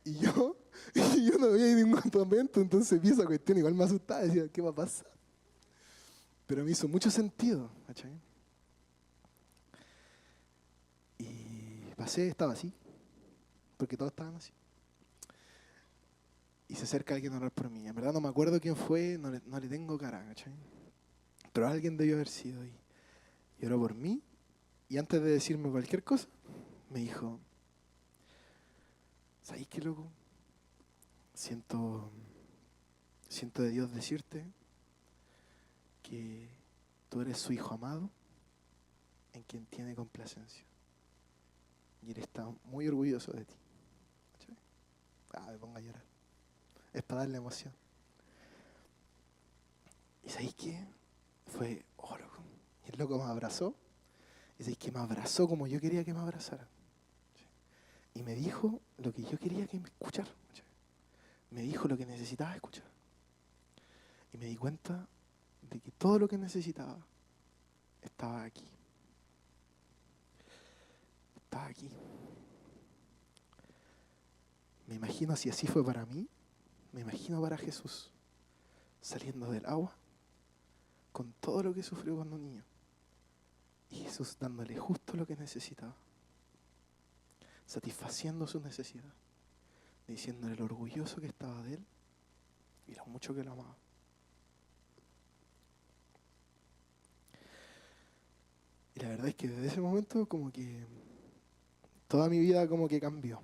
Y yo, y yo no había ido a ningún campamento, entonces vi esa cuestión igual me asustaba, decía, ¿qué va a pasar? Pero me hizo mucho sentido, ¿cachai? Y pasé, estaba así, porque todos estaban así. Y se acerca alguien a orar por mí. En verdad no me acuerdo quién fue, no le tengo cara, ¿cachai? Pero alguien debió haber sido ahí. Y oró por mí, y antes de decirme cualquier cosa, me dijo, ¿sabes qué, loco? Siento, siento de Dios decirte que tú eres su hijo amado en quien tiene complacencia. Y él está muy orgulloso de ti. ¿Cachai? Me pongo a llorar. Es para darle emoción. ¿Y sabéis qué? Fue, oh, loco. Y el loco me abrazó. Y sabéis que me abrazó como yo quería que me abrazara. ¿Cachai? Y me dijo lo que yo quería que me escuchara. ¿Cachai? Me dijo lo que necesitaba escuchar. Y me di cuenta de que todo lo que necesitaba estaba aquí. Estaba aquí. Me imagino si así fue para mí, me imagino para Jesús, saliendo del agua, con todo lo que sufrió cuando niño. Y Jesús dándole justo lo que necesitaba, satisfaciendo su necesidad, diciéndole lo orgulloso que estaba de él y lo mucho que lo amaba. Y la verdad es que desde ese momento como que toda mi vida como que cambió.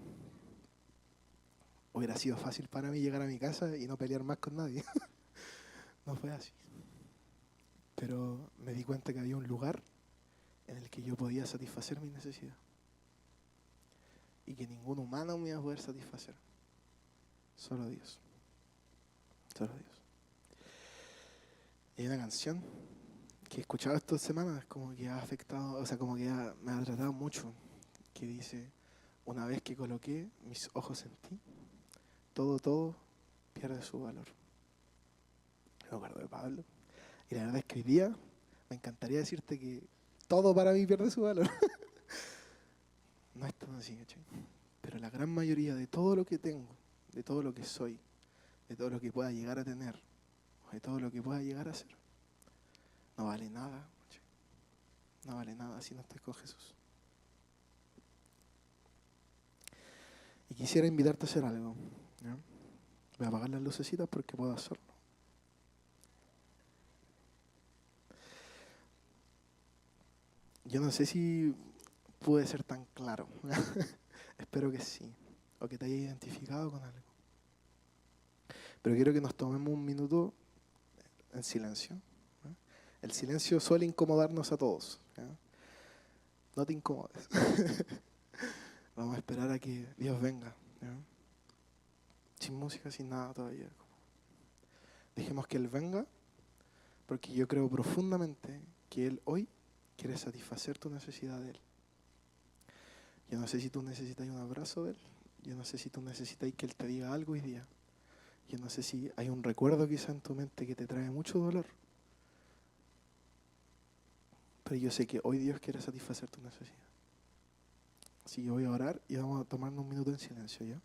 Hubiera sido fácil para mí llegar a mi casa y no pelear más con nadie. No fue así. Pero me di cuenta que había un lugar en el que yo podía satisfacer mi necesidad. Y que ningún humano me iba a poder satisfacer. Solo Dios. Solo Dios. Y hay una canción que he escuchado estas semanas, como que ha afectado, o sea, como que me ha tratado mucho, que dice, una vez que coloqué mis ojos en ti, todo pierde su valor. Me acuerdo de Pablo. Y la verdad es que hoy día me encantaría decirte que todo para mí pierde su valor. No es tan así, ¿cachai? Pero la gran mayoría de todo lo que tengo, de todo lo que soy, de todo lo que pueda llegar a tener, o de todo lo que pueda llegar a ser, No vale nada. No vale nada si no estás con Jesús. Y quisiera invitarte a hacer algo. ¿Ya? Voy a apagar las lucecitas porque puedo hacerlo. Yo no sé si pude ser tan claro. Espero que sí. O que te hayas identificado con algo. Pero quiero que nos tomemos un minuto en silencio. ¿Ya? El silencio suele incomodarnos a todos. ¿Ya? No te incomodes. Vamos a esperar a que Dios venga. ¿Ya? Sin música, sin nada todavía. Dejemos que Él venga, porque yo creo profundamente que Él hoy quiere satisfacer tu necesidad de Él. Yo no sé si tú necesitas un abrazo de Él. Yo no sé si tú necesitas que Él te diga algo hoy día. Yo no sé si hay un recuerdo quizá en tu mente que te trae mucho dolor. Pero yo sé que hoy Dios quiere satisfacer tu necesidad. Así que voy a orar y vamos a tomarnos un minuto en silencio, ¿ya?